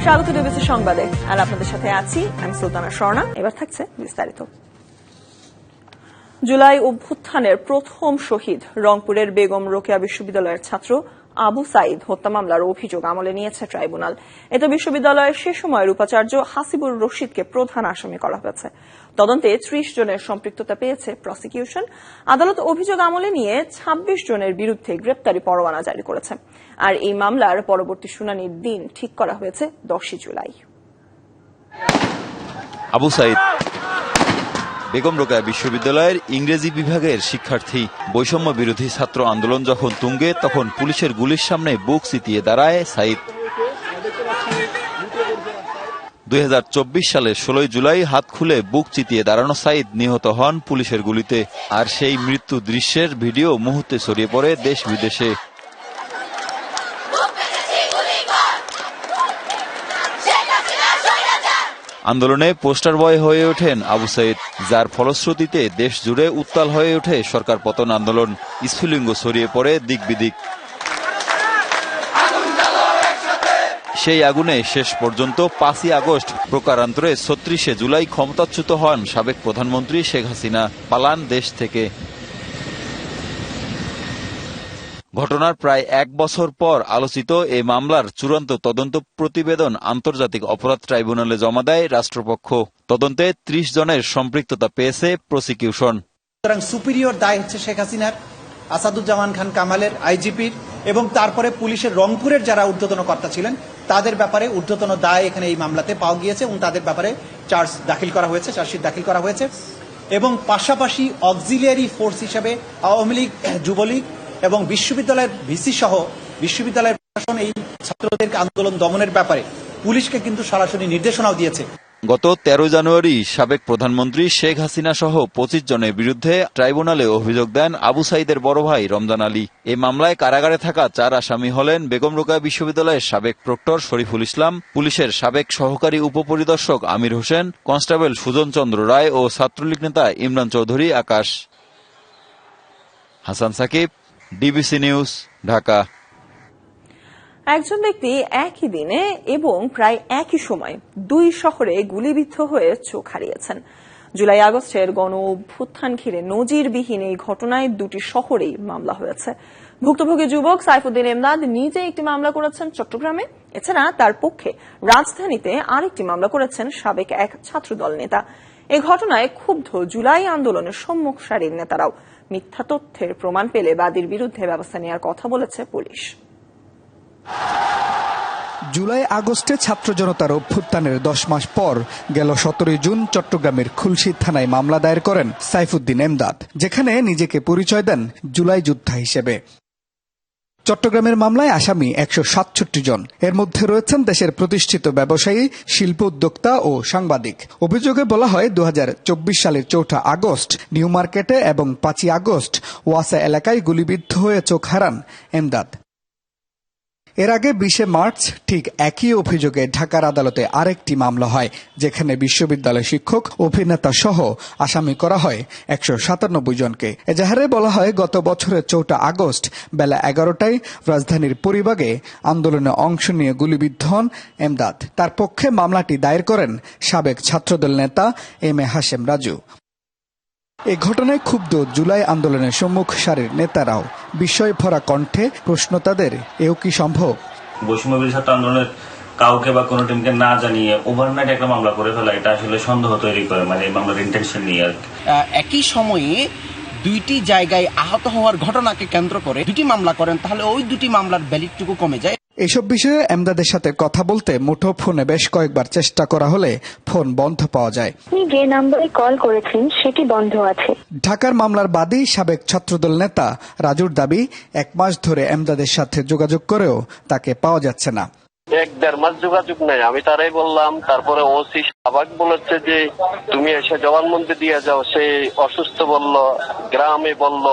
স্বাগত ডিবিসি সংবাদে। আর আপনাদের সাথে আছি আমি সুলতানা স্বর্ণা। এবার থাকছে বিস্তারিত। জুলাই অভ্যুত্থানের প্রথম শহীদ রংপুরের বেগম রোকেয়া বিশ্ববিদ্যালয়ের ছাত্র আবু সাইদ হত্যা মামলার অভিযোগ আমলে নিয়েছে ট্রাইব্যুনাল। এতে বিশ্ববিদ্যালয়ের সে সময়ের উপাচার্য হাসিবুর রশিদকে প্রধান আসামি করা হয়েছে। তদন্তে ৩০ জনের সম্পৃক্ততা পেয়েছে প্রসিকিউশন। আদালত অভিযোগ আমলে নিয়ে ২৬ জনের বিরুদ্ধে গ্রেপ্তারি পরোয়ানা জারি করেছে। আর এই মামলার পরবর্তী শুনানির দিন ঠিক করা হয়েছে ১০ জুলাই। আবু সাইদ বেগম রোকেয়া বিশ্ববিদ্যালয়ের ইংরেজি বিভাগের শিক্ষার্থী। বৈষম্য বিরোধী ছাত্র আন্দোলন যখন তুঙ্গে, তখন পুলিশের গুলির সামনে বুক চিতিয়ে দাঁড়ায় সাইদ। ২০২৪ সালের ১৬ জুলাই হাত খুলে বুক চিতিয়ে দাঁড়ানো সাইদ নিহত হন পুলিশের গুলিতে। আর সেই মৃত্যু দৃশ্যের ভিডিও মুহূর্তে ছড়িয়ে পড়ে দেশ বিদেশে। আন্দোলনে পোস্টার বয় হয়ে ওঠেন আবু সাইদ, যার ফলশ্রুতিতে দেশ জুড়ে উত্তাল হয়ে ওঠে সরকার পতন আন্দোলন। স্ফুলিঙ্গ ছড়িয়ে পড়ে দিক বিদিক। সেই আগুনে শেষ পর্যন্ত ৫ই আগস্ট প্রকারান্তরে ৩৬ জুলাই ক্ষমতাচ্যুত হন সাবেক প্রধানমন্ত্রী শেখ হাসিনা। পালান দেশ থেকে। ঘটনার প্রায় ১ বছর পর আলোচিত এই মামলার চূড়ান্ত তদন্ত প্রতিবেদন আন্তর্জাতিক অপরাধ ট্রাইব্যুনালে জমা দেয় রাষ্ট্রপক্ষ। তদন্তে ৩০ জনের সম্পৃক্ততা পেয়েছে প্রসিকিউশন। সুতরাং সুপিরিয়র দায় হচ্ছে শেখ হাসিনার, আসাদুজ্জামান খান কামালের, আইজিপির এবং তারপরে পুলিশের রংপুরের যারা ঊর্ধ্বতন কর্তা ছিলেন তাদের ব্যাপারে ঊর্ধ্বতন দায় এখানে এই মামলাতে পাওয়া গিয়েছে এবং তাদের ব্যাপারে চার্জশিট দাখিল করা হয়েছে। এবং পাশাপাশি অক্সিলিয়ারি ফোর্স হিসেবে আওয়ামী লীগ, যুবলীগ এবং বিশ্ববিদ্যালয়ের ভিসি সহ বিশ্ববিদ্যালয়ের প্রশাসন এই ছাত্রদের আন্দোলন দমনের ব্যাপারে পুলিশকে কিন্তু সরাসরি নির্দেশনাও দিয়েছে। গত ১৩ জানুয়ারি সাবেক প্রধানমন্ত্রী শেখ হাসিনা সহ ২৫ জনের বিরুদ্ধে ট্রাইব্যুনালে অভিযোগ দেন আবু সাইদের বড় ভাই রমজান আলী। এই মামলায় কারাগারে থাকা ৪ আসামি হলেন বেগম রোকেয়া বিশ্ববিদ্যালয়ের সাবেক প্রক্টর শরীফুল ইসলাম, পুলিশের সাবেক সহকারী উপপরিদর্শক আমির হোসেন, কনস্টেবল সুজন চন্দ্র রায় ও ছাত্রলীগ নেতা ইমরান চৌধুরী আকাশ। Hasan Sakib, DBC news, Dhaka. একজন ব্যক্তি একই দিনে এবং প্রায় একই সময় ২ শহরে গুলিবিদ্ধ হয়ে চোখ হারিয়েছেন। জুলাই আগস্টের গণ অভ্যুত্থান ঘিরে নজিরবিহীন এই ঘটনায় ২টি শহরেই মামলা হয়েছে। ভুক্তভোগী যুবক সাইফুদ্দিন এমদাদ নিজে একটি মামলা করেছেন চট্টগ্রামে। এছাড়া তার পক্ষে রাজধানীতে আরেকটি মামলা করেছেন সাবেক এক ছাত্রদল নেতা। এই ঘটনায় ক্ষুব্ধ জুলাই আন্দোলনের সম্মুখ সারির নেতারাও। মিথ্যা তথ্যের প্রমাণ পেলে বাদীর বিরুদ্ধে ব্যবস্থা নেওয়ার কথা বলেছে পুলিশ। জুলাই আগস্টে ছাত্র জনতার অভ্যুত্থানের ১০ মাস পর গেল ১৭ জুন চট্টগ্রামের খুলশী থানায় মামলা দায়ের করেন সাইফুদ্দিন এমদাদ, যেখানে নিজেকে পরিচয় দেন জুলাই যোদ্ধা হিসেবে। চট্টগ্রামের মামলায় আসামি ১৬৭ জন। এর মধ্যে রয়েছেন দেশের প্রতিষ্ঠিত ব্যবসায়ী, শিল্প উদ্যোক্তা ও সাংবাদিক। অভিযোগে বলা হয় ২০২৪ সালের ৪ আগস্ট নিউ মার্কেটে এবং ৫ই আগস্ট ওয়াসা এলাকায় গুলিবিদ্ধ হয়ে চোখ হারান এমদাদ। এর আগে ২০ মার্চ ঠিক একই অভিযোগে ঢাকার আদালতে আরেকটি মামলা হয়, যেখানে বিশ্ববিদ্যালয় শিক্ষক, অভিনেতা সহ আসামি করা হয় ১৯৭ জনকে। এজাহারে বলা হয় গত বছরের ৪ আগস্ট বেলা ১১টায় রাজধানীর পরিবাগে আন্দোলনে অংশ নিয়ে গুলিবিদ্ধ হন এমদাদ। তার পক্ষে মামলাটি দায়ের করেন সাবেক ছাত্রদল নেতা এম এ হাশেম রাজু। এই ঘটনায় ক্ষুব্ধ জুলাই আন্দোলনের সম্মুখ সারির নেতারাও। বিস্ময় ভরা কণ্ঠে প্রশ্ন তাদের, এও কি সম্ভব? বৈষম্য বিরোধী ছাত্র আন্দোলনের কাউকে বা কোনো টিমকে না জানিয়ে ওভারনাইট একটা মামলা করে ফেলা, এটা আসলে সন্দেহ তৈরি করে, মানে এই মামলার ইন্টেনশন নিয়ে। একই সময়ে ২টি জায়গায় আহত হওয়ার ঘটনাকে কেন্দ্র করে ২টি মামলা করেন, তাহলে ওই ২টি মামলার ভ্যালিডটুকু কমে যায়। এসব বিষয়ে এমদাদের সাথে কথা বলতে মুঠোফোনে বেশ কয়েকবার চেষ্টা করা হলে ফোন বন্ধ পাওয়া যায়। আপনি যে নম্বরে কল করেছেন সেটি বন্ধ আছে। ঢাকার মামলার বাদী সাবেক ছাত্রদল নেতা রাজুর দাবি, ১ মাস ধরে এমদাদের সাথে যোগাযোগ করেও তাকে পাওয়া যাচ্ছে না। ১-১.৫ মাস যোগাযোগ নাই। আমি তারাই বললাম, তারপরে ওসি শাহবাগ বলেছে যে তুমি এসে জবানবন্দি দিয়ে যাও। সে অসুস্থ বলল, গ্রামে বলল,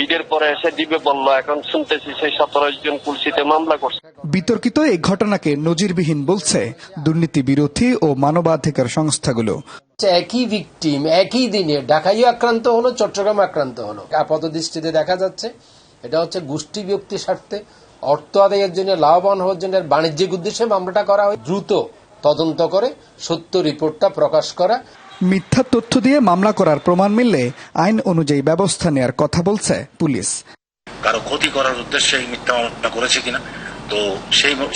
ঈদের পরে এসে দিবে বলল। এখন শুনতেছি সেই ১৭ জন কুলসিতে মামলা করছে। বিতর্কিত এই ঘটনাকে নজিরবিহীন বলছে দুর্নীতি বিরোধী ও মানবাধিকার সংস্থাগুলো। একই ভিকটিম একই দিনে ঢাকায় আক্রান্ত হলো, চট্টগ্রামে আক্রান্ত হলো। আপাত দৃষ্টিতে দেখা যাচ্ছে এটা হচ্ছে গোষ্ঠী বিভক্তি স্বার্থে অর্থ আদায়ের জন্য, লাভবান হওয়ার জন্য, বাণিজ্যিক উদ্দেশ্যে মামলাটা করা হয়। দ্রুত তদন্ত করে সত্য রিপোর্টটা প্রকাশ করা। মিথ্যা তথ্য দিয়ে মামলা করার প্রমাণ মিললে আইন অনুযায়ী ব্যবস্থা নেওয়ার কথা বলছে পুলিশ। কারো ক্ষতি করার উদ্দেশ্যে এই মিথ্যা মামলা করেছে কিনা, তো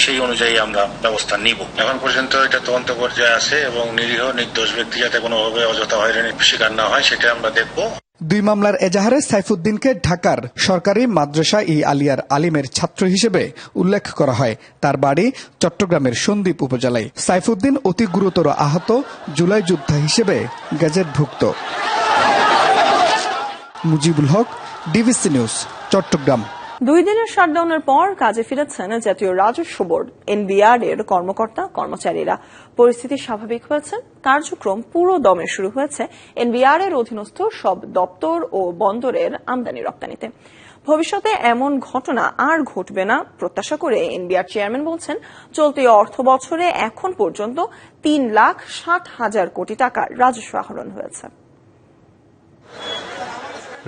সেই অনুযায়ী আমরা ব্যবস্থা নিব। এখন পর্যন্ত এটা তদন্ত পর্যায়ে আছে এবং নিরীহ নির্দোষ ব্যক্তি যাতে কোনোভাবে অযথা হয়রানির শিকার না হয় সেটা আমরা দেখব। 2 মামলার এজাহারে সাইফুদ্দিনকে ঢাকার সরকারি মাদ্রাসা ই আলিয়ার আলিমের ছাত্র হিসেবে উল্লেখ করা হয়। তার বাড়ি চট্টগ্রামের সন্দ্বীপ উপজেলায়। সাইফুদ্দিন অতি গুরুতর আহত, জুলাই যোদ্ধা হিসেবে গেজেটভুক্ত। Mujibul Haque, DBC news, Chittagong. 2 দিনের শাটডাউনের পর কাজে ফিরেছেন জাতীয় রাজস্ব বোর্ড এনবিআর এর কর্মকর্তা কর্মচারীরা। পরিস্থিতি স্বাভাবিক হয়েছে, কার্যক্রম পুরো দমে শুরু হয়েছে এনবিআর এর অধীনস্থ সব দপ্তর ও বন্দরের আমদানি রপ্তানিতে। ভবিষ্যতে এমন ঘটনা আর ঘটবে না প্রত্যাশা করে এনবিআর চেয়ারম্যান বলছেন, চলতি অর্থ বছরে এখন পর্যন্ত 3,60,000 কোটি টাকার রাজস্ব আহরণ হয়েছে।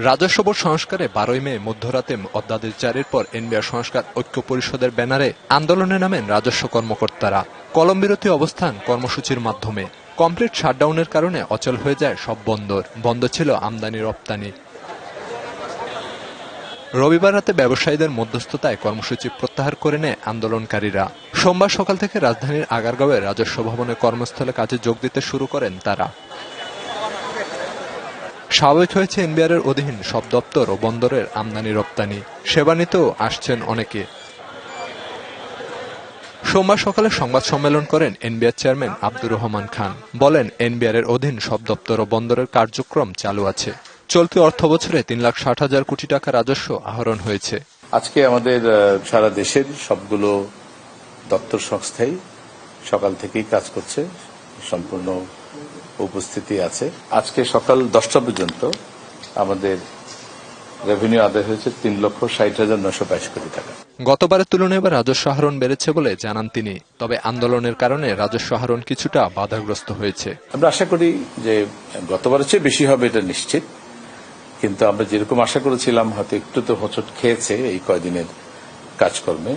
রাজস্ব বোর্ড সংস্কারে 12 মে মধ্যরাতে অধ্যাদেশ জারির পর এনবিআর সংস্কার ঐক্য পরিষদের ব্যানারে আন্দোলনে নামেন রাজস্ব কর্মকর্তারা। কলমবিরতি অবস্থান কর্মসূচির মাধ্যমে। কমপ্লিট শাটডাউনের কারণে অচল হয়ে যায় সব বন্দর। বন্ধ ছিল আমদানি রপ্তানি। রবিবার রাতে ব্যবসায়ীদের মধ্যস্থতায় কর্মসূচি প্রত্যাহার করে নেয় আন্দোলনকারীরা। সোমবার সকাল থেকে রাজধানীর আগারগাঁওয়ে রাজস্ব ভবনের কর্মস্থলে কাজে যোগ দিতে শুরু করেন তারা। স্বাভাবিক হয়েছে এনবিআর এর অধীন সব দপ্তর ও বন্দরের আমদানি রপ্তানি। সেবা নিতেও আসছেন অনেকে। সোমবার সকালে সংবাদ সম্মেলন করেন এনবিআর চেয়ারম্যান আব্দুর রহমান খান। বলেন, এনবিআর এর অধীন সব দপ্তর ও বন্দরের কার্যক্রম চালু আছে। চলতি অর্থ বছরে 3,60,000 কোটি টাকা রাজস্ব আহরণ হয়েছে। আজকে আমাদের সারা দেশের সবগুলো দপ্তর সংস্থাই সকাল থেকেই কাজ করছে, সম্পূর্ণ উপস্থিতি আছে। আজকে সকাল 10টা পর্যন্ত আমাদের রেভিনিউ আদায় হয়েছে 3,60,922 কোটি টাকা। গতবারের তুলনায় এবার রাজস্ব আহরণ বেড়েছে বলে জানান তিনি। তবে আন্দোলনের কারণে রাজস্ব আহরণ কিছুটা বাধাগ্রস্ত হয়েছে। আমরা আশা করি যে গতবারের চেয়ে বেশি হবে, এটা নিশ্চিত। কিন্তু আমরা যেরকম আশা করেছিলাম হয়তো একটু তো হোঁচট খেয়েছে এই কয়দিনের কাজকর্মে।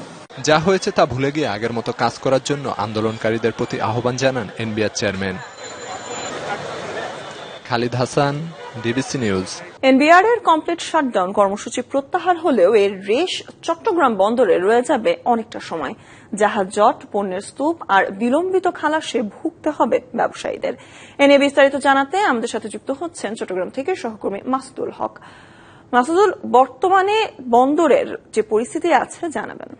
যা হয়েছে তা ভুলে গিয়ে আগের মতো কাজ করার জন্য আন্দোলনকারীদের প্রতি আহ্বান জানান NBR chairman. Khalid Hasan, DBC news. NBR এর কমপ্লিট শাটডাউন কর্মসূচি প্রত্যাহার হলেও এর রেশ চট্টগ্রাম বন্দরে রয়ে যাবে অনেকটা সময়। জাহাজ জট, পণ্যের স্তূপ আর বিলম্বিত খালাসে ভুগতে হবে ব্যবসায়ীদের। এ নিয়ে বিস্তারিত জানাতে আমাদের সাথে যুক্ত হচ্ছেন চট্টগ্রাম থেকে সহকর্মী মাসুদুল হক। মাসুদুল, বর্তমানে বন্দরের যে পরিস্থিতি আছে জানাবেন।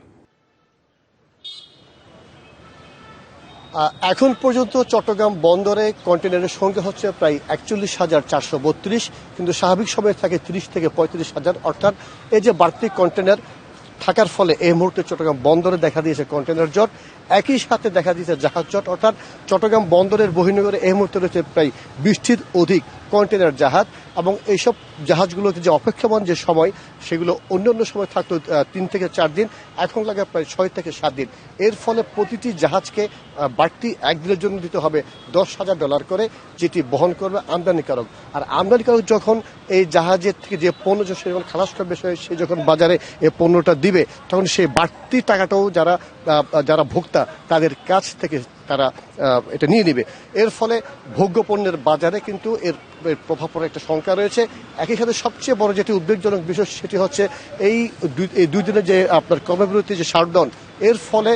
এখন পর্যন্ত চট্টগ্রাম বন্দরে কন্টেনারের সংখ্যা হচ্ছে প্রায় 41,432, কিন্তু স্বাভাবিক সময়ে থাকে 30 থেকে 35,000। অর্থাৎ এই যে বাড়তি কন্টেনার থাকার ফলে এই মুহূর্তে চট্টগ্রাম বন্দরে দেখা দিয়েছে কন্টেনার জট, একই সাথে দেখা দিয়েছে জাহাজ জট। অর্থাৎ চট্টগ্রাম বন্দরের বহির্নগরে এই মুহূর্তে রয়েছে প্রায় 20টির অধিক কন্টেনার জাহাজ, এবং এইসব জাহাজগুলোতে যে অপেক্ষমান যে সময় সেগুলো অন্যান্য সময় থাকতো 3 থেকে 4 দিন, এখন লাগে প্রায় 6 থেকে 7 দিন। এর ফলে প্রতিটি জাহাজকে বাড়তি 1 দিনের জন্য দিতে হবে $10,000 করে, যেটি বহন করবে আমদানিকারক। আর আমদানিকারক যখন এই জাহাজের থেকে যে পণ্য সে যখন খালাস করবে, সে যখন বাজারে এই পণ্যটা দিবে, তখন সেই বাড়তি টাকাটাও যারা ভোক্তা তাদের কাছ থেকে তারা এটা নিয়ে নিবে। এর ফলে ভোগ্য পণ্যের বাজারে কিন্তু এর প্রভাব পড়ার একটা শঙ্কা রয়েছে। একই সাথে সবচেয়ে বড় যেটি উদ্বেগজনক বিষয় সেটি হচ্ছে এই 2 দিনের যে আপনার কর্মবিরতি যে শাটডাউন, এর ফলে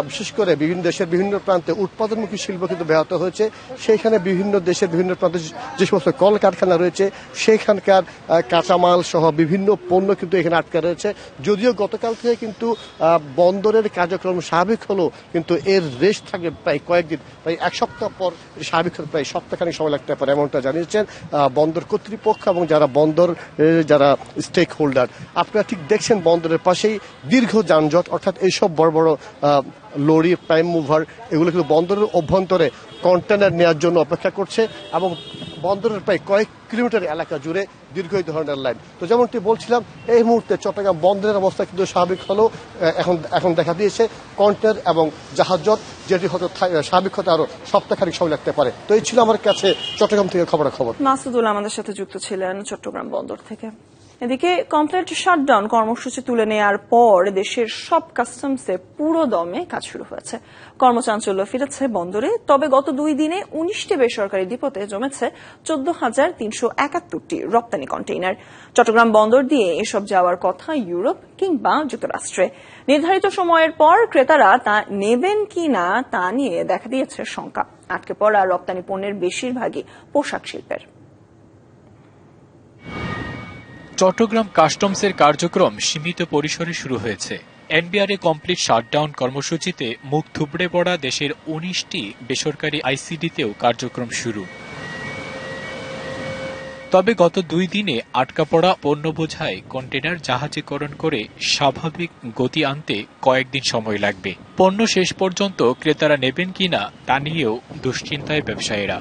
বিশেষ করে বিভিন্ন দেশের বিভিন্ন প্রান্তে উৎপাদনমুখী শিল্প কিন্তু ব্যাহত হয়েছে। সেইখানে বিভিন্ন দেশের বিভিন্ন প্রান্তে যে সমস্ত কলকারখানা রয়েছে সেখানকার কাঁচামাল সহ বিভিন্ন পণ্য কিন্তু এখানে আটকা রয়েছে। যদিও গতকাল থেকে কিন্তু বন্দরের কার্যক্রম স্বাভাবিক হলেও কিন্তু এর রেস্ট থাকবে প্রায় কয়েকদিন, প্রায় 1 সপ্তাহ পর স্বাভাবিক হলে প্রায় সপ্তাহখানিক সময় লাগতে পারে, এমনটা জানিয়েছেন বন্দর কর্তৃপক্ষ এবং যারা স্টেক হোল্ডার। আপনারা ঠিক দেখছেন বন্দরের পাশেই দীর্ঘ যানজট, অর্থাৎ এইসব বড় বড় লরি, প্রাইম মুভার, এগুলো কিন্তু বন্দরের অভ্যন্তরে কন্টেনার নেওয়ার জন্য অপেক্ষা করছে, এবং বন্দরের প্রায় কয়েক কিলোমিটার এলাকা জুড়ে দীর্ঘ এই ধরনের লাইন। তো যেমনটি বলছিলাম, এই মুহূর্তে চট্টগ্রাম বন্দরের অবস্থা কিন্তু স্বাভাবিক হলেও এখন দেখা দিয়েছে কন্টেনার এবং জাহাজ জট, যেটি হয়তো স্বাভাবিক হতে আরো সপ্তাহখানিক সময় লাগতে পারে। তো এই ছিল আমার কাছে চট্টগ্রাম থেকে খবরাখবর। মাসুদুল আমাদের সাথে যুক্ত ছিলেন চট্টগ্রাম বন্দর থেকে। এদিকে কমপ্লিট শাটডাউন কর্মসূচি তুলে নেওয়ার পর দেশের সব কাস্টমসে পুরো দমে কাজ শুরু হয়েছে। কর্মচাঞ্চল্য ফিরেছে বন্দরে। তবে গত 2 দিনে 19টি বেসরকারি ডিপোতে জমেছে 14,371টি রপ্তানি কন্টেইনার। চট্টগ্রাম বন্দর দিয়ে এসব যাওয়ার কথা ইউরোপ কিংবা যুক্তরাষ্ট্রে। নির্ধারিত সময়ের পর ক্রেতারা তা নেবেন কিনা তা নিয়ে দেখা দিয়েছে শঙ্কা। আটকে পড়া রপ্তানি পণ্যের বেশিরভাগই পোশাক শিল্পের। চট্টগ্রাম কাস্টমসের কার্যক্রম সীমিত পরিসরে শুরু হয়েছে। এনবিআর কমপ্লিট শাটডাউন কর্মসূচিতে মুখ থুবড়ে পড়া দেশের 19টি বেসরকারি আইসিডিতেও কার্যক্রম শুরু। তবে গত 2 দিনে আটকা পড়া পণ্য বোঝাই কন্টেনার জাহাজীকরণ করে স্বাভাবিক গতি আনতে কয়েকদিন সময় লাগবে। পণ্য শেষ পর্যন্ত ক্রেতারা নেবেন কিনা তা নিয়েও দুশ্চিন্তায় ব্যবসায়ীরা।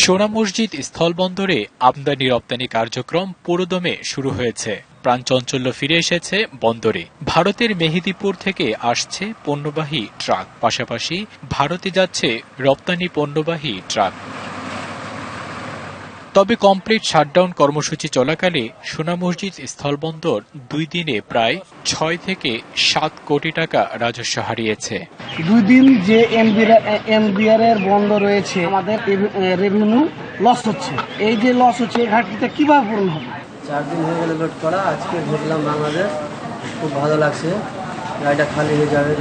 সোনা মসজিদ স্থলবন্দরে আমদানি রপ্তানি কার্যক্রম পুরোদমে শুরু হয়েছে। প্রাণচাঞ্চল্য ফিরে এসেছে বন্দরে। ভারতের মেহেদীপুর থেকে আসছে পণ্যবাহী ট্রাক, পাশাপাশি ভারতে যাচ্ছে রপ্তানি পণ্যবাহী ট্রাক। তবে কমপ্লিট শাটডাউন কর্মসূচি চলাকালে সোনা মসজিদ স্থলবন্দর 2 দিনে প্রায় 6 থেকে 7 কোটি টাকা রাজস্ব হারিয়েছে। 2 দিন যে এনবিআর এর বন্ধ রয়েছে, আমাদের রেভিনিউ লস হচ্ছে। এই যে লস হচ্ছে, এই ঘাটতিটা কিভাবে পূরণ হবে? 4 দিন হয়ে গেল লোড করা, আজকে ঢুকলাম বাংলাদেশ। খুব ভালো লাগছে, গাড়িটা খালি হয়ে যাবে,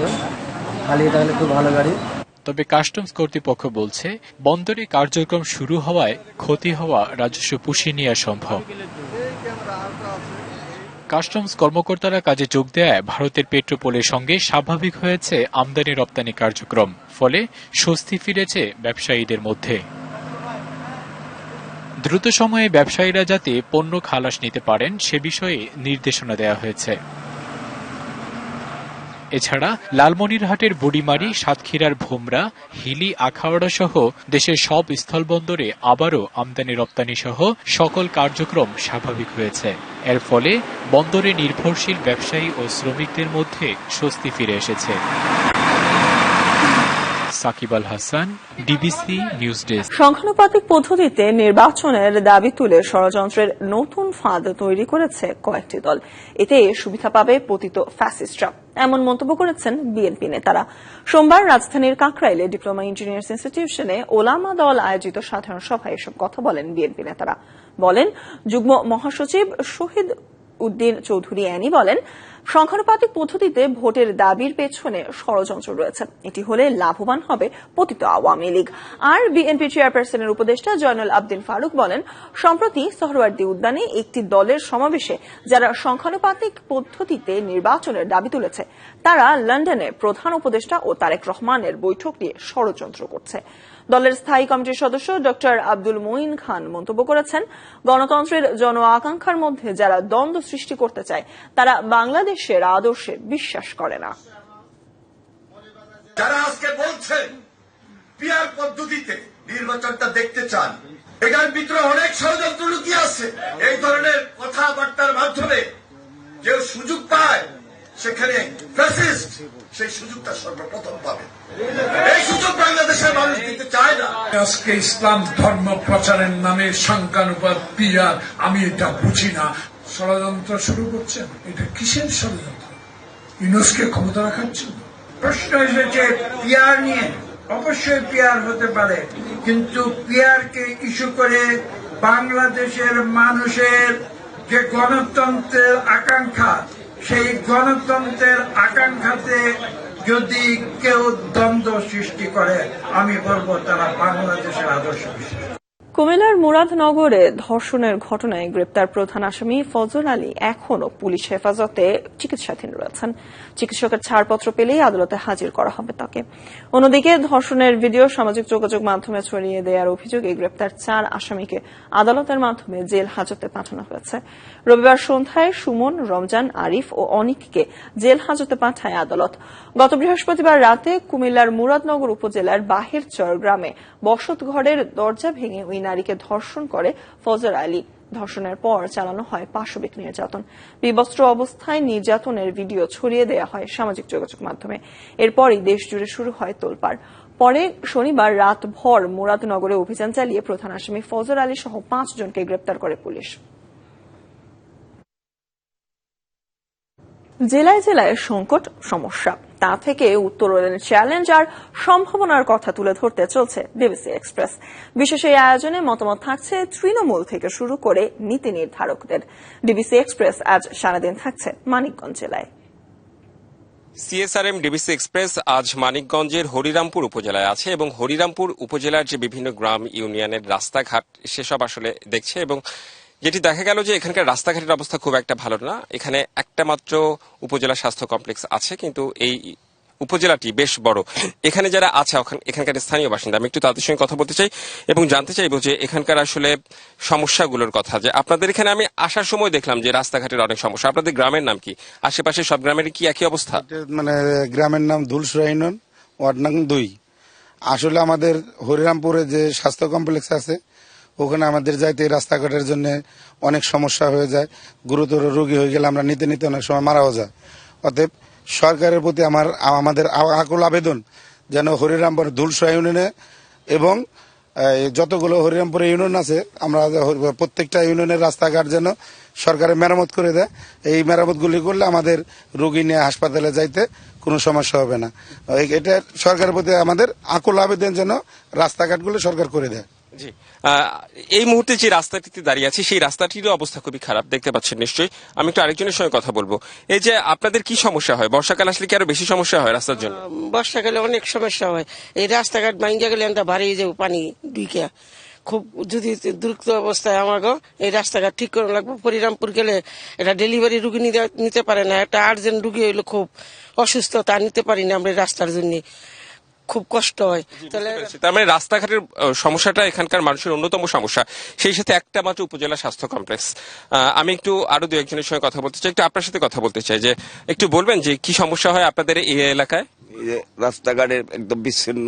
খালি থাকলে খুব ভালো গাড়ি। তবে কাস্টমস কর্তৃপক্ষ বলছে বন্দরে কার্যক্রম শুরু হওয়ায় ক্ষতি হওয়া রাজস্ব পুষিয়ে নেওয়া সম্ভব। কাস্টমস কর্মকর্তারা কাজে যোগ দেয় ভারতের পেট্রোপোলের সঙ্গে স্বাভাবিক হয়েছে আমদানি রপ্তানি কার্যক্রম। ফলে স্বস্তি ফিরেছে ব্যবসায়ীদের মধ্যে। দ্রুত সময়ে ব্যবসায়ীরা যাতে পণ্য খালাস নিতে পারেন সে বিষয়ে নির্দেশনা দেওয়া হয়েছে। এছাড়া লালমনিরহাটের বুড়িমারি, সাতক্ষীরার ভোমরা, হিলি, আখাউড়া সহ দেশের সব স্থলবন্দরে আবারও আমদানি রপ্তানি সহ সকল কার্যক্রম স্বাভাবিক হয়েছে। এর ফলে বন্দরে নির্ভরশীল ব্যবসায়ী ও শ্রমিকদের মধ্যে স্বস্তি ফিরে এসেছে। Shakib Al Hasan, DBC news desk. সংখ্যানুপাতিক পদ্ধতিতে নির্বাচনের দাবি তুলে ষড়যন্ত্রের নতুন ফাঁদ তৈরি করেছে কয়েকটি দল। এতে সুবিধা পাবে পতিত ফ্যাসিস্টরা, এমন মন্তব্য করেছেন বিএনপি নেতারা। সোমবার রাজধানীর কাকরাইলে ডিপ্লোমা ইঞ্জিনিয়ার্স ইনস্টিটিউশনে ওলামা দল আয়োজিত সাধারণ সভায় এসব কথা বলেন বিএনপি নেতারা। বলেন যুগ্ম মহাসচিব শহীদ উদ্দিন চৌধুরী অ্যানি বলেন, সংখ্যানুপাতিক পদ্ধতিতে ভোটের দাবির পেছনে ষড়যন্ত্র রয়েছে। এটি হলে লাভবান হবে পতিত আওয়ামী লীগ। আর বিএনপি চেয়ারপারসনের উপদেষ্টা জয়নুল আবদিন ফারুক বলেন, সম্প্রতি সোহরাওয়ার্দী উদ্যানে একটি দলের সমাবেশে যারা সংখ্যানুপাতিক পদ্ধতিতে নির্বাচনের দাবি তুলেছে তারা লন্ডনে প্রধান উপদেষ্টা ও তারেক রহমানের বৈঠক নিয়ে ষড়যন্ত্র করছে। দলের স্থায়ী কমিটির সদস্য ড আব্দুল মঈন খান মন্তব্য করেছেন, গণতন্ত্রের জন আকাঙ্ক্ষার মধ্যে যারা দ্বন্দ্ব সৃষ্টি করতে চায় তারা বাংলাদেশের আদর্শে বিশ্বাস করে না। যারা আজকে বলছেন পিআর পদ্ধতিতে নির্বাচনটা দেখতে চান, এখানে ভিতরে অনেক ষড়যন্ত্র লুকিয়ে আছে। এই ধরনের কথাবার্তার মাধ্যমে কেউ সুযোগ পায়, সেখানে ফ্যাসিস্ট সেই সুযোগটা সর্বপ্রথম পাবে। এই সুযোগ বাংলাদেশের মানুষ দিতে চায় না। আজকে ইসলাম ধর্ম প্রচারের নামে সংখ্যানুপাত পিআর, আমি এটা বুঝি না। ষড়যন্ত্র শুরু করছেন, এটা কিসের ষড়যন্ত্র? ইউনূসকে ক্ষমতা রাখার জন্য। প্রশ্ন এসেছে পিআর নিয়ে। অবশ্যই পিআর হতে পারে, কিন্তু পিআর কে ইস্যু করে বাংলাদেশের মানুষের যে গণতন্ত্রের আকাঙ্ক্ষা, সেই গণতন্ত্রের আকাঙ্ক্ষাতে যদি কেউ দ্বন্দ্ব সৃষ্টি করে, আমি বলবো তারা বাংলাদেশের আদর্শ বিশ্বাস। কুমিল্লার মুরাদনগরে ধর্ষণের ঘটনায় গ্রেপ্তার প্রধান আসামি ফজল আলী এখনও পুলিশ হেফাজতে চিকিৎসাধীন রয়েছেন। চিকিৎসকের ছাড়পত্র পেলেই আদালতে হাজির করা হবে তাকে। অন্যদিকে ধর্ষণের ভিডিও সামাজিক যোগাযোগ মাধ্যমে ছড়িয়ে দেওয়ার অভিযোগে গ্রেপ্তার 4 আসামিকে আদালতের মাধ্যমে জেল হাজতে পাঠানো হয়েছে। রবিবার সন্ধ্যায় সুমন, রমজান, আরিফ ও অনিককে জেল হাজতে পাঠায় আদালত। গত বৃহস্পতিবার রাতে কুমিল্লার মুরাদনগর উপজেলার বাহিরচর গ্রামে বসতঘরের দরজা ভেঙে ওই নারীকে ধর্ষণ করে ফজল আলী। ধর্ষণের পর চালানো হয় পাশবিক নির্যাতন। বিবস্ত্র অবস্থায় নির্যাতনের ভিডিও ছড়িয়ে দেওয়া হয় সামাজিক যোগাযোগ মাধ্যমে। এরপরই দেশজুড়ে শুরু হয় তোলপাড়। পরে শনিবার রাতভর মুরাদনগরে অভিযান চালিয়ে প্রধান আসামি ফজল আলী সহ 5 জনকে গ্রেপ্তার করে পুলিশ। জেলায় জেলায় সংকট সমস্যা, তা থেকে উত্তরণের চ্যালেঞ্জ আর সম্ভাবনার কথা তুলে ধরতে চলছে ডিবিসি এক্সপ্রেস। বিশেষ এই আয়োজনে মতামত থাকছে তৃণমূল থেকে শুরু করে নীতি নির্ধারকদের। ডিবিসি এক্সপ্রেস আজ সারাদিন থাকছে মানিকগঞ্জ জেলায়। সিএসআরএম ডিবিসি এক্সপ্রেস আজ মানিকগঞ্জের হরিরামপুর উপজেলায় আছে এবং হরিরামপুর উপজেলার যে বিভিন্ন গ্রাম ইউনিয়নের রাস্তাঘাট সেসব আসলে দেখছে এবং যেটি দেখা গেল যে এখানকার রাস্তাঘাটের অবস্থা খুব একটা ভালো না। এখানে একটা মাত্র উপজেলা স্বাস্থ্য কমপ্লেক্স আছে, কিন্তু এই উপজেলাটি বেশ বড়। এখানে যারা আছে এখানকার স্থানীয় বাসিন্দা, আমি একটু তাদের সঙ্গে কথা বলতে চাই এবং জানতে চাইবো যে এখানকার আসলে সমস্যাগুলোর কথা। যে আপনাদের এখানে আমি আসার সময় দেখলাম যে রাস্তাঘাটের অনেক সমস্যা। আপনাদের গ্রামের নাম কি? আশেপাশে সব গ্রামের কি একই অবস্থা? মানে গ্রামের নাম ধুলসুরা ইউনিয়ন, ওয়ার্ড নং 2। আসলে আমাদের হরিরামপুরে যে স্বাস্থ্য কমপ্লেক্স আছে ওখানে আমাদের যাইতে রাস্তাঘাটের জন্য অনেক সমস্যা হয়ে যায়। গুরুতর রোগী হয়ে গেলে আমরা নিতে নিতে অনেক সময় মারাও যায়। অতএব সরকারের প্রতি আমাদের আকুল আবেদন যেন হরিরামপুর ধুলসুরা ইউনিয়নে এবং যতগুলো হরিরামপুর ইউনিয়ন আছে আমরা প্রত্যেকটা ইউনিয়নের রাস্তাঘাট যেন সরকারে মেরামত করে দেয়। এই মেরামতগুলি করলে আমাদের রোগী নিয়ে হাসপাতালে যাইতে কোনো সমস্যা হবে না। এটা সরকারের প্রতি আমাদের আকুল আবেদন যেন রাস্তাঘাটগুলো সরকার করে দেয়। জি, এই মুহূর্তে যে রাস্তাটিতে দাঁড়িয়ে আছে সেই রাস্তাটিরও অবস্থা খুবই খারাপ, দেখতে পাচ্ছেন নিশ্চয়ই। আমি একটু আরেকজনের সঙ্গে কথা বলবো। এই যে আপনাদের কি সমস্যা হয়? বর্ষাকাল আসলে কি আরো বেশি সমস্যা হয় রাস্তার জন্য? বর্ষাকালে অনেক সমস্যা হয়। এই রাস্তাঘাট ভাঙ্গা গেলে আমরা ভারী যাবো পানি দুইকা। খুব যদি দ্রুত অবস্থায় আমাকে এই রাস্তাঘাট ঠিক করে লাগবে। হরিরামপুর গেলে এটা ডেলিভারি রুগী নিতে পারে না, একটা আর্জেন্ট রুগী হইলো খুব অসুস্থ, তা নিতে পারি না আমরা রাস্তার জন্য, খুব কষ্ট হয়। তার মানে রাস্তাঘাটের সমস্যাটা এখানকার মানুষের অন্যতম সমস্যা, সেই সাথে একটা মাত্র উপজেলা স্বাস্থ্য কমপ্লেক্স। আমি একটু আরো দু একজনের সঙ্গে কথা বলতে চাই, একটু আপনার সাথে কথা বলতে চাই যে একটু বলবেন যে কি সমস্যা হয় আপনাদের এই এলাকায়? রাস্তাঘাটের একদম বিচ্ছিন্ন।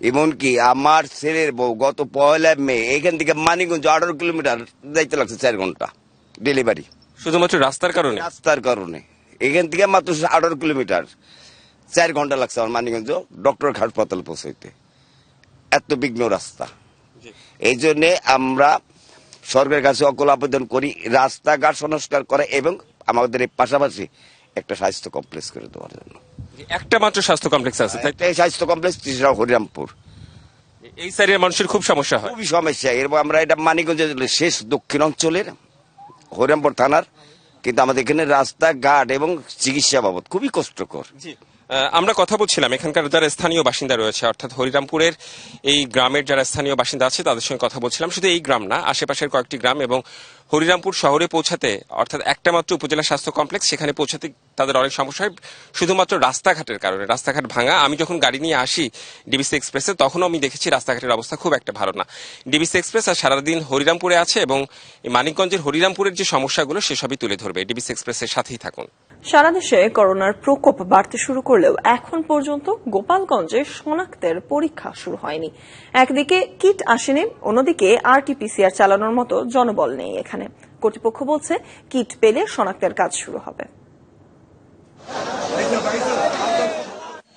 এমনকি আমার ছেলের বউ গত 1 মে এখান থেকে মানিকগঞ্জ 18 কিলোমিটার যাইতে লাগছে 4 ঘন্টা ডেলিভারি, শুধুমাত্র রাস্তার কারণে। রাস্তার কারণে এখান থেকে মাত্র 18 কিলোমিটার 4 ঘন্টা লাগছে আমার মানিকগঞ্জ ডক্টর হাসপাতাল পৌঁছাইতে, এত বিঘ্ন রাস্তা। এই জন্য আমরা সরকারের কাছে অকল আবেদন করি রাস্তাঘাট সংস্কার করে এবং আমাদের এই পাশাপাশি একটা স্বাস্থ্য কমপ্লেক্স করে দেওয়ার জন্য। একটা মাত্র স্বাস্থ্য কমপ্লেক্স আছে, এই স্বাস্থ্য কমপ্লেক্স হরিরামপুর। এই সাইডের মানুষের খুব সমস্যা হয়, খুবই সমস্যা। এরপর আমরা এটা মানিকগঞ্জের শেষ দক্ষিণ অঞ্চলের হরিরামপুর থানার, কিন্তু আমাদের এখানে রাস্তাঘাট এবং চিকিৎসা বাবদ খুবই কষ্টকর। আমরা কথা বলছিলাম এখানকার যারা স্থানীয় বাসিন্দা রয়েছে, অর্থাৎ হরিরামপুরের এই গ্রামের যারা স্থানীয় বাসিন্দা আছে তাদের সঙ্গে কথা বলছিলাম। শুধু এই গ্রাম না, আশেপাশের কয়েকটি গ্রাম এবং হরিরামপুর শহরে পৌঁছাতে, অর্থাৎ একটা মাত্র উপজেলা স্বাস্থ্য কমপ্লেক্স, সেখানে পৌঁছাতে তাদের অনেক সমস্যা হয় শুধুমাত্র রাস্তাঘাটের কারণে। রাস্তাঘাট ভাঙা। আমি যখন গাড়ি নিয়ে আসি ডিবিসি এক্সপ্রেসে তখনও আমি দেখেছি রাস্তাঘাটের অবস্থা খুব একটা ভালো না। ডিবিসি এক্সপ্রেস আর সারাদিন হরিরামপুরে আছে এবং মানিকগঞ্জের হরিরামপুরের যে সমস্যাগুলো সেসবই তুলে ধরবে। ডিবিসি এক্সপ্রেসের সাথেই থাকুন। সারা দেশে করোনার প্রকোপ বাড়তে শুরু করলেও এখন পর্যন্ত গোপালগঞ্জে শনাক্তের পরীক্ষা শুরু হয়নি। একদিকে কিট আসেনি, অন্যদিকে আরটিপিসিআর চালানোর মতো জনবল নেই এখানে। কর্তৃপক্ষ বলছে কিট পেলে শনাক্তের কাজ শুরু হবে।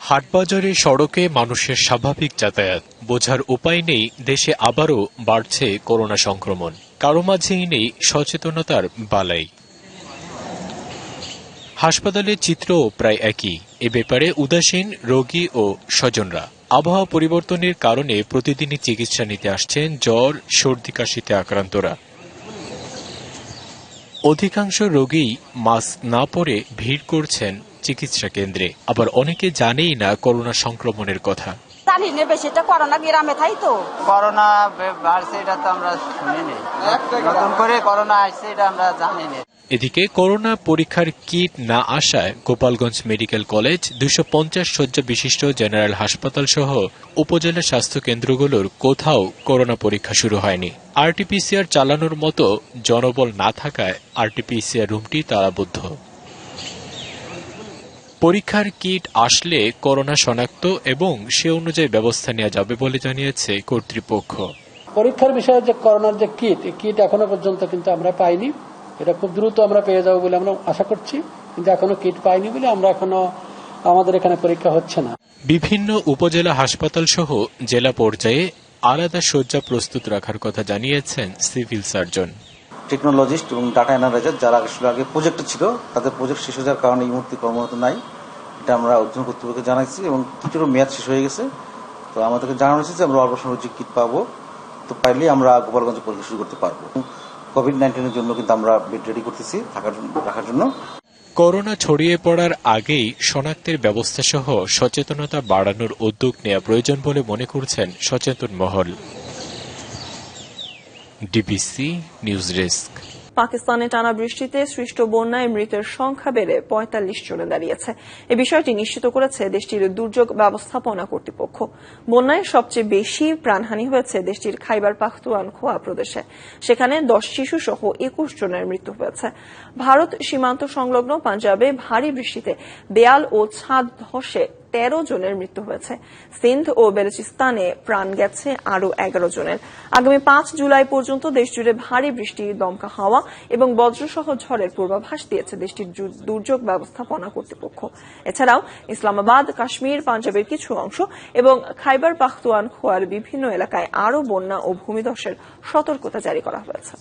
হাটবাজারে সড়কে মানুষের স্বাভাবিক যাতায়াত, বোঝার উপায় নেই দেশে আবারও বাড়ছে করোনা সংক্রমণ। কারো মাঝেই নেই সচেতনতার বালাই। হাসপাতালের চিত্রও প্রায় একই। এ ব্যাপারে উদাসীন রোগী ও স্বজনরা। আবহাওয়া পরিবর্তনের কারণে প্রতিদিনই চিকিৎসা নিতে আসছেন জ্বর, সর্দি কাশিতে আক্রান্তরা। অধিকাংশ রোগী মাস্ক না পরে ভিড় করছেন চিকিৎসা কেন্দ্রে। আবার অনেকে জানেই না করোনা সংক্রমণের কথা। জানি না বেশি, এটা করোনা গ্রামে থাই তো। করোনা বাড়ছে এটা তো আমরা শুনিনি, নতুন করে করোনা আসছে এটা আমরা জানি না। এদিকে করোনা পরীক্ষার কিট না আসায় গোপালগঞ্জ মেডিকেল কলেজ, 250 শয্যা বিশিষ্ট জেনারেল হাসপাতাল সহ উপজেলা স্বাস্থ্য কেন্দ্রগুলোর কোথাও করোনা পরীক্ষা শুরু হয়নি। আরটিপিসিআর চালানোর মতো জনবল না থাকায় আরটিপিসিআর রুমটি তালাবদ্ধ। পরীক্ষার কিট আসলে করোনা শনাক্ত এবং সে অনুযায়ী ব্যবস্থা নেওয়া যাবে বলে জানিয়েছে কর্তৃপক্ষ। পরীক্ষার বিষয়ে যে করোনার যে কিট, এই কিট এখনো পর্যন্ত কিন্তু আমরা পাইনি। এটা খুব দ্রুত আমরা পেয়ে যাবো বলে আমরা আশা করছি, কিন্তু এখনো কিট পাইনি বলে আমরা এখনো আমাদের এখানে পরীক্ষা হচ্ছে না। বিভিন্ন উপজেলা হাসপাতাল সহ জেলা পর্যায়ে আলাদা শয্যা প্রস্তুত রাখার কথা জানিয়েছেন সিভিল সার্জন। টেকনোলজিস্ট এবং ডাটা অ্যানালাইজার যারা আসলে আগে প্রজেক্টে ছিল তাদের প্রজেক্ট শেষ হয়ে যাওয়ার কারণে এই মুহূর্তে কর্মরত নাই। এটা আমরা উদ্বোধন কর্তৃপক্ষকে জানাইছি এবং কিটেরও মেয়াদ শেষ হয়ে গেছে। তো আমাদেরকে জানানো হয়েছে যে আমরা অল্প সময় যে কিট পাবো, তো পাইলেই আমরা গোপালগঞ্জে পরীক্ষা শুরু করতে পারবো। কোভিড-19 জন্য কিন্তু আমরা বেড রেডি করতেছি রাখার জন্য। করোনা ছড়িয়ে পড়ার আগেই শনাক্তের ব্যবস্থা সহ সচেতনতা বাড়ানোর উদ্যোগ নেওয়া প্রয়োজন বলে মনে করছেন সচেতন মহল। DBC news desk. পাকিস্তানে টানা বৃষ্টিতে সৃষ্ট বন্যায় মৃতের সংখ্যা বেড়ে ৪৫ জনে দাঁড়িয়েছে। এই বিষয়টি নিশ্চিত করেছে দেশটির দুর্যোগ ব্যবস্থাপনা কর্তৃপক্ষ। বন্যায় সবচেয়ে বেশি প্রাণহানি হয়েছে দেশটির খাইবার পাখতুনখোয়া প্রদেশে। সেখানে 10 শিশু সহ 21 জনের মৃত্যু হয়েছে। ভারত সীমান্ত সংলগ্ন পাঞ্জাবে ভারী বৃষ্টিতে দেয়াল ও ছাদ ধসে 13 জনের মৃত্যু হয়েছে। সিন্ধ ও বেলুচিস্তানে প্রাণ গেছে আরও 11 জনের। আগামী 5 জুলাই পর্যন্ত দেশজুড়ে ভারী বৃষ্টি, দমকা হাওয়া এবং বজ্রসহ ঝড়ের পূর্বাভাস দিয়েছে দেশটির দুর্যোগ ব্যবস্থাপনা কর্তৃপক্ষ। এছাড়াও ইসলামাবাদ, কাশ্মীর, পাঞ্জাবের কিছু অংশ এবং খাইবার পাখতুনখোয়ার বিভিন্ন এলাকায় আরও বন্যা ও ভূমিধসের সতর্কতা জারি করা হয়েছে।